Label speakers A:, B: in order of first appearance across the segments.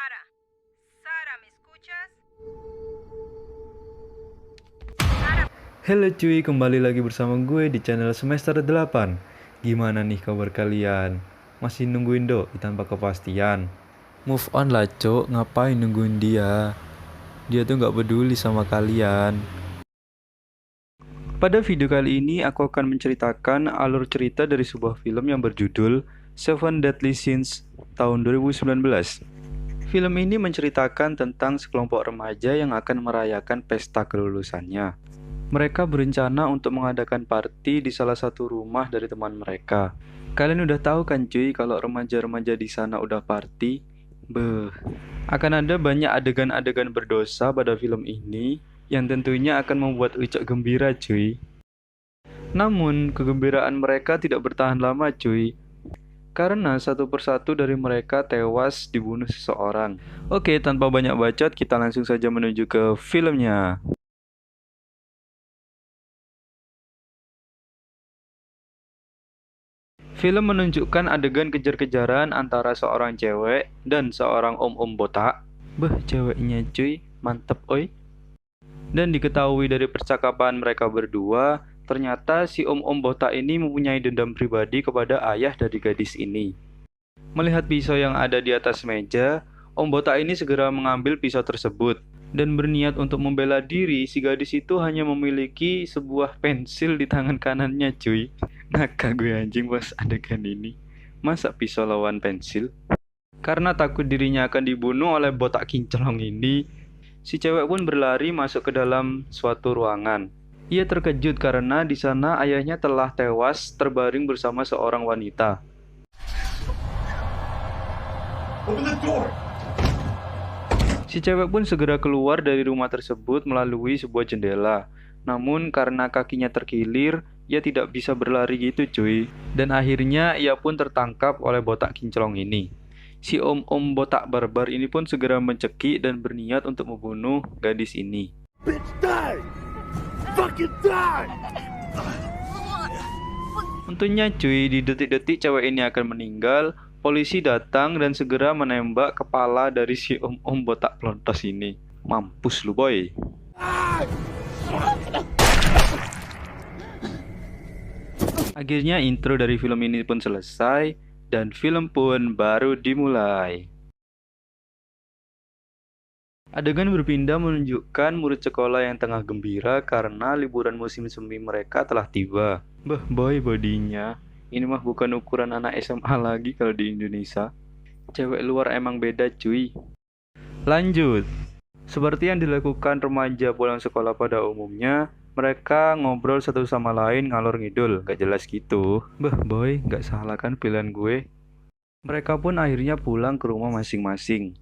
A: Sara. Sara, ¿me escuchas?
B: Halo cuy, kembali lagi bersama gue di channel Semester 8. Gimana nih kabar kalian? Masih nungguin doi tanpa kepastian? Move on lah cok, ngapain nungguin dia? Dia tuh gak peduli sama kalian. Pada video kali ini aku akan menceritakan alur cerita dari sebuah film yang berjudul Seven Deadly Sins tahun 2019. Film ini menceritakan tentang sekelompok remaja yang akan merayakan pesta kelulusannya. Mereka berencana untuk mengadakan party di salah satu rumah dari teman mereka. Kalian udah tahu kan cuy kalau remaja-remaja di sana udah party? Beuh. Akan ada banyak adegan-adegan berdosa pada film ini yang tentunya akan membuat Ucok gembira cuy. Namun, kegembiraan mereka tidak bertahan lama cuy. Karena satu persatu dari mereka tewas dibunuh seseorang. Oke, tanpa banyak bacot, kita langsung saja menuju ke filmnya. Film menunjukkan adegan kejar-kejaran antara seorang cewek dan seorang om-om botak. Beh, ceweknya cuy, mantep oi. Dan diketahui dari percakapan mereka berdua, ternyata si om-om botak ini mempunyai dendam pribadi kepada ayah dari gadis ini. Melihat pisau yang ada di atas meja, om botak ini segera mengambil pisau tersebut. Dan berniat untuk membela diri, si gadis itu hanya memiliki sebuah pensil di tangan kanannya cuy. Nakal gue anjing pas adegan ini. Masa pisau lawan pensil? Karena takut dirinya akan dibunuh oleh botak kinclong ini, si cewek pun berlari masuk ke dalam suatu ruangan. Ia terkejut karena di sana ayahnya telah tewas terbaring bersama seorang wanita.
C: Open the door!
B: Si cewek pun segera keluar dari rumah tersebut melalui sebuah jendela. Namun karena kakinya terkilir, ia tidak bisa berlari gitu cuy. Dan akhirnya ia pun tertangkap oleh botak kinclong ini. Si om-om botak barbar ini pun segera mencekik dan berniat untuk membunuh gadis ini.
C: Bitch, die! Fucking die!
B: Untungnya cuy, di detik-detik cewek ini akan meninggal, polisi datang dan segera menembak kepala dari si om-om botak pelontos ini. Mampus lu boy. Akhirnya intro dari film ini pun selesai dan film pun baru dimulai. Adegan berpindah menunjukkan murid sekolah yang tengah gembira karena liburan musim semi mereka telah tiba. Beh boy bodinya. Ini mah bukan ukuran anak SMA lagi kalau di Indonesia. Cewek luar emang beda cuy. Lanjut. Seperti yang dilakukan remaja pulang sekolah pada umumnya, mereka ngobrol satu sama lain ngalor ngidul, gak jelas gitu. Beh boy, gak salah kan pilihan gue. Mereka pun akhirnya pulang ke rumah masing-masing.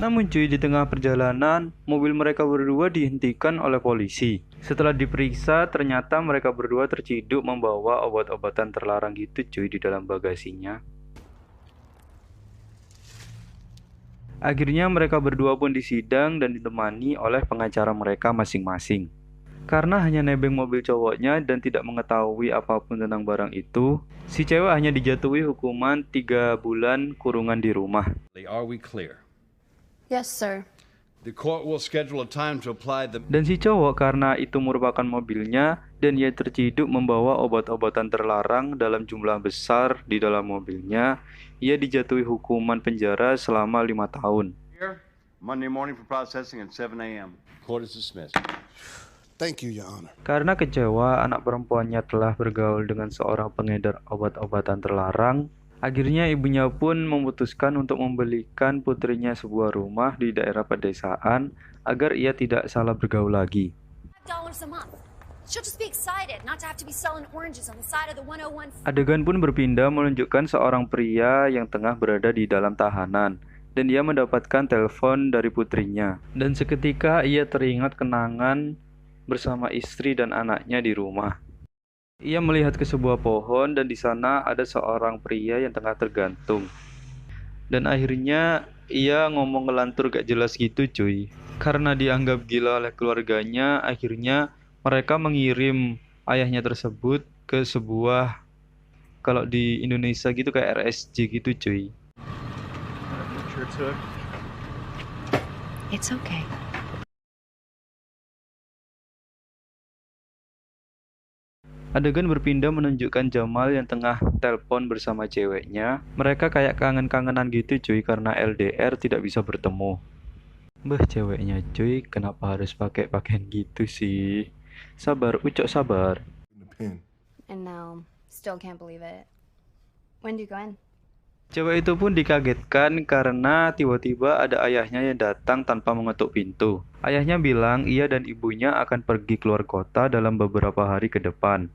B: Namun cuy, di tengah perjalanan, mobil mereka berdua dihentikan oleh polisi. Setelah diperiksa, ternyata mereka berdua terciduk membawa obat-obatan terlarang gitu cuy di dalam bagasinya. Akhirnya mereka berdua pun disidang dan ditemani oleh pengacara mereka masing-masing. Karena hanya nebeng mobil cowoknya dan tidak mengetahui apapun tentang barang itu, si cewek hanya dijatuhi hukuman 3 bulan kurungan di rumah.
D: Are we clear?
E: Yes, sir.
D: The court will schedule a time to apply the...
B: Dan si cowok karena itu merupakan mobilnya dan ia terciduk membawa obat-obatan terlarang dalam jumlah besar di dalam mobilnya, ia dijatuhi hukuman penjara selama 5 tahun.
D: Here, Monday morning for processing at 7 a.m. Court is dismissed.
C: Thank you, Your Honor.
B: Karena kecewa anak perempuannya telah bergaul dengan seorang pengedar obat-obatan terlarang, akhirnya ibunya pun memutuskan untuk membelikan putrinya sebuah rumah di daerah pedesaan agar ia tidak salah bergaul lagi.
E: $5 a month. She'll just be excited not to have to be selling oranges on the side of the 101.
B: Adegan pun berpindah menunjukkan seorang pria yang tengah berada di dalam tahanan dan ia mendapatkan telepon dari putrinya. Dan seketika ia teringat kenangan bersama istri dan anaknya di rumah. Ia melihat ke sebuah pohon dan di sana ada seorang pria yang tengah tergantung. Dan akhirnya ia ngomong ngelantur gak jelas gitu cuy. Karena dianggap gila oleh keluarganya, akhirnya mereka mengirim ayahnya tersebut ke sebuah Kalau di Indonesia gitu kayak RSJ gitu cuy.
E: It's okay.
B: Adegan berpindah menunjukkan Jamal yang tengah telepon bersama ceweknya. Mereka kayak kangen-kangenan gitu cuy karena LDR tidak bisa bertemu. Ceweknya cuy, kenapa harus pakai pakaian gitu sih? Sabar, Ucok sabar.
C: The pen.
E: And now, still can't believe it. When do you go in?
B: Cewek itu pun dikagetkan karena tiba-tiba ada ayahnya yang datang tanpa mengetuk pintu. Ayahnya bilang ia dan ibunya akan pergi keluar kota dalam beberapa hari ke depan.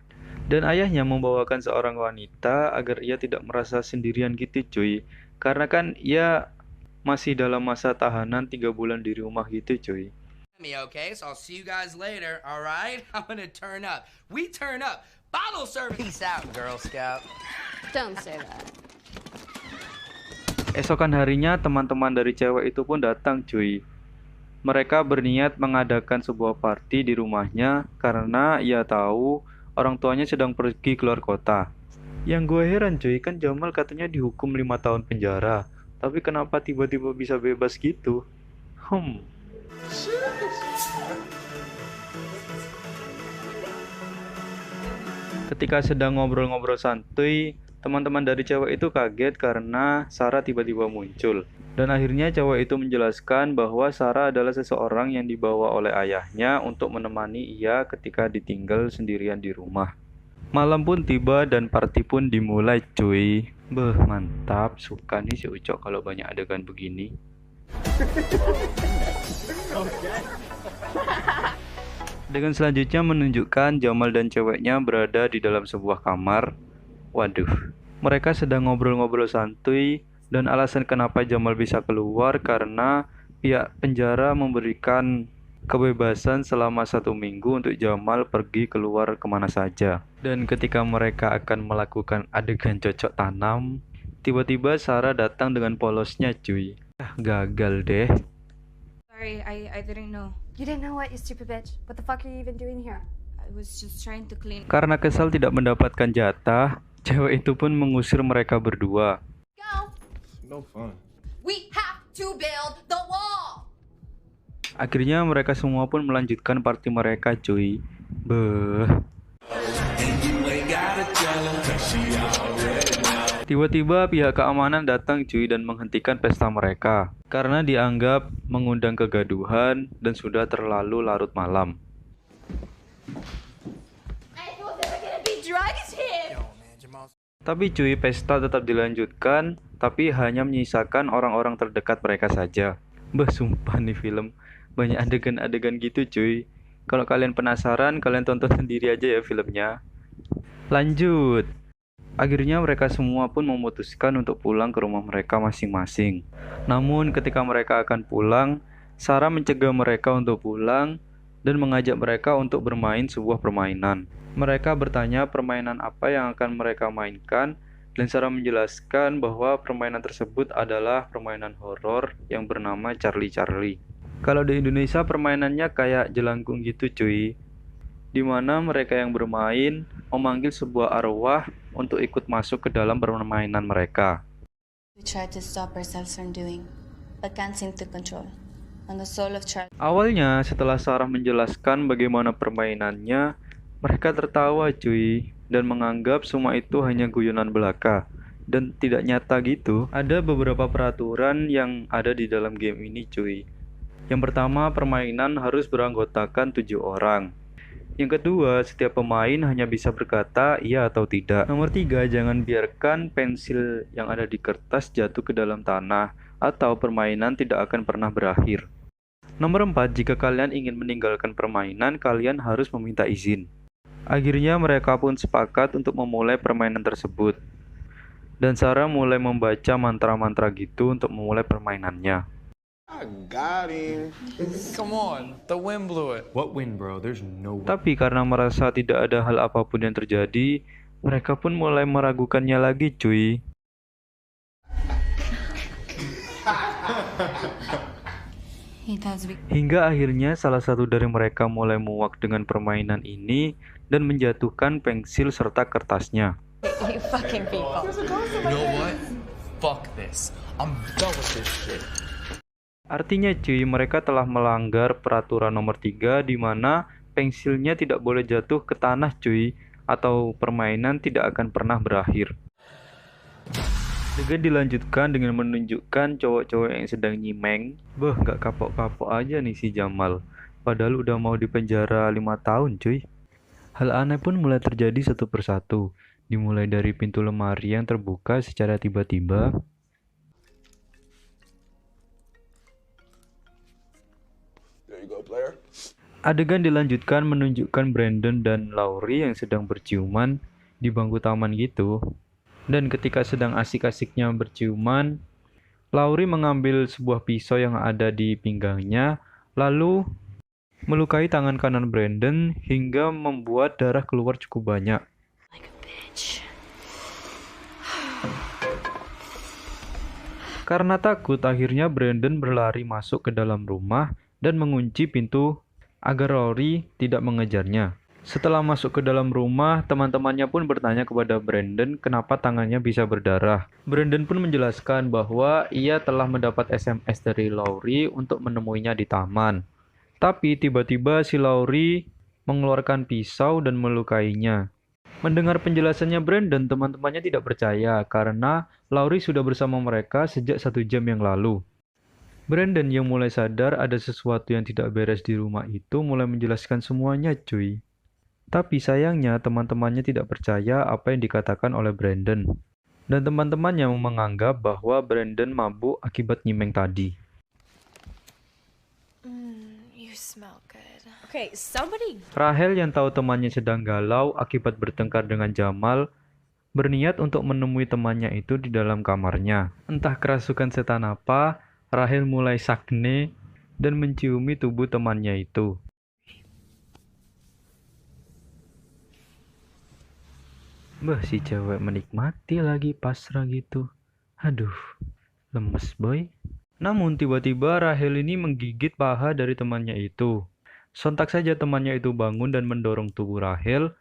B: Dan ayahnya membawakan seorang wanita agar ia tidak merasa sendirian gitu cuy. Karena kan ia masih dalam masa tahanan 3 bulan di rumah gitu cuy.
F: Me, okay? So I'll see you guys later, all right? I'm gonna turn up. We turn up. Bottle service. Peace out, Girl Scout.
E: Don't say that.
B: Esokan harinya teman-teman dari cewek itu pun datang cuy. Mereka berniat mengadakan sebuah party di rumahnya karena ia tahu orang tuanya sedang pergi keluar kota. Yang gue heran cuy, kan Jamal katanya dihukum 5 tahun penjara. Tapi kenapa tiba-tiba bisa bebas gitu? Ketika sedang ngobrol-ngobrol santuy, teman-teman dari cewek itu kaget karena Sarah tiba-tiba muncul. Dan akhirnya cewek itu menjelaskan bahwa Sarah adalah seseorang yang dibawa oleh ayahnya untuk menemani ia ketika ditinggal sendirian di rumah. Malam pun tiba dan party pun dimulai cuy. Mantap, suka nih si Ucok kalau banyak adegan begini. Adegan selanjutnya menunjukkan Jamal dan ceweknya berada di dalam sebuah kamar. Waduh, mereka sedang ngobrol-ngobrol santuy. Dan alasan kenapa Jamal bisa keluar karena pihak penjara memberikan kebebasan selama 1 minggu untuk Jamal pergi keluar kemana saja. Dan ketika mereka akan melakukan adegan cocok tanam, tiba-tiba Sarah datang dengan polosnya cuy. Gagal deh.
A: Sorry, I didn't know.
E: You didn't know what, you stupid bitch? What the fuck are you even doing here?
A: I was just trying to clean.
B: Karena kesal tidak mendapatkan jatah, cewek itu pun mengusir mereka berdua.
E: Go!
C: No fun.
E: We have to build the wall!
B: Akhirnya mereka semua pun melanjutkan party mereka cuy. Tiba-tiba pihak keamanan datang cuy dan menghentikan pesta mereka karena dianggap mengundang kegaduhan dan sudah terlalu larut malam.
E: I thought there were gonna be drugs here!
B: Tapi cuy, pesta tetap dilanjutkan, tapi hanya menyisakan orang-orang terdekat mereka saja. Sumpah nih film, banyak adegan-adegan gitu cuy. Kalau kalian penasaran, kalian tonton sendiri aja ya filmnya. Lanjut. Akhirnya mereka semua pun memutuskan untuk pulang ke rumah mereka masing-masing. Namun ketika mereka akan pulang, Sarah mencegah mereka untuk pulang dan mengajak mereka untuk bermain sebuah permainan. Mereka bertanya permainan apa yang akan mereka mainkan, dan Sarah menjelaskan bahwa permainan tersebut adalah permainan horor yang bernama Charlie Charlie. Kalau di Indonesia permainannya kayak jelangkung gitu cuy, dimana mereka yang bermain memanggil sebuah arwah untuk ikut masuk ke dalam permainan mereka.
G: We tried to stop ourselves from doing, but can't seem to control. And the soul of Charlie.
B: Awalnya setelah Sarah menjelaskan bagaimana permainannya, mereka tertawa cuy dan menganggap semua itu hanya guyonan belaka dan tidak nyata gitu. Ada beberapa peraturan yang ada di dalam game ini cuy. Yang pertama, permainan harus beranggotakan 7 orang. Yang kedua, setiap pemain hanya bisa berkata iya atau tidak. Nomor 3, jangan biarkan pensil yang ada di kertas jatuh ke dalam tanah atau permainan tidak akan pernah berakhir. Nomor 4, jika kalian ingin meninggalkan permainan, kalian harus meminta izin. Akhirnya mereka pun sepakat untuk memulai permainan tersebut. Dan Sarah mulai membaca mantra-mantra gitu untuk memulai permainannya.
C: I got him.
F: Come on, the wind blew it.
H: What wind, bro? There's no wind.
B: Tapi karena merasa tidak ada hal apapun yang terjadi, mereka pun mulai meragukannya lagi cuy. Hingga akhirnya salah satu dari mereka mulai muak dengan permainan ini dan menjatuhkan pensil serta kertasnya.
H: You fucking people.
F: You know what? Fuck this. I'm done with this shit.
B: Artinya cuy, mereka telah melanggar peraturan nomor 3 di mana pensilnya tidak boleh jatuh ke tanah cuy, atau permainan tidak akan pernah berakhir. Adegan dilanjutkan dengan menunjukkan cowok-cowok yang sedang nyimeng. Nggak kapok-kapok aja nih si Jamal. Padahal udah mau dipenjara 5 tahun cuy. Hal aneh pun mulai terjadi satu persatu. Dimulai dari pintu lemari yang terbuka secara tiba-tiba.
C: There you go, player.
B: Adegan dilanjutkan menunjukkan Brandon dan Laurie yang sedang berciuman di bangku taman gitu. Dan ketika sedang asik-asiknya berciuman, Laurie mengambil sebuah pisau yang ada di pinggangnya, lalu melukai tangan kanan Brandon hingga membuat darah keluar cukup banyak. Karena takut, akhirnya Brandon berlari masuk ke dalam rumah dan mengunci pintu agar Laurie tidak mengejarnya. Setelah masuk ke dalam rumah, teman-temannya pun bertanya kepada Brandon kenapa tangannya bisa berdarah. Brandon pun menjelaskan bahwa ia telah mendapat SMS dari Laurie untuk menemuinya di taman. Tapi tiba-tiba si Laurie mengeluarkan pisau dan melukainya. Mendengar penjelasannya Brandon, teman-temannya tidak percaya karena Laurie sudah bersama mereka sejak 1 jam yang lalu. Brandon yang mulai sadar ada sesuatu yang tidak beres di rumah itu mulai menjelaskan semuanya cuy. Tapi sayangnya teman-temannya tidak percaya apa yang dikatakan oleh Brandon. Dan teman-temannya menganggap bahwa Brandon mabuk akibat nyimeng tadi.
H: You smell good. Okay, somebody.
B: Rahel yang tahu temannya sedang galau akibat bertengkar dengan Jamal, berniat untuk menemui temannya itu di dalam kamarnya. Entah kerasukan setan apa, Rahel mulai sakne dan menciumi tubuh temannya itu. Si cewek menikmati lagi pasrah gitu. Aduh, lemes boy. Namun tiba-tiba Rahel ini menggigit paha dari temannya itu. Sontak saja temannya itu bangun dan mendorong tubuh Rahel,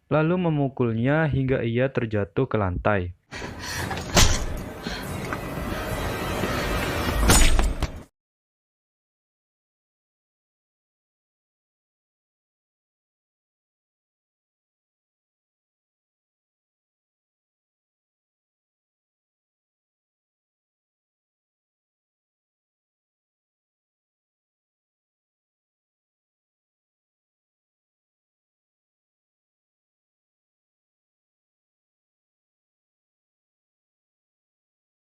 B: lalu memukulnya hingga ia terjatuh ke lantai.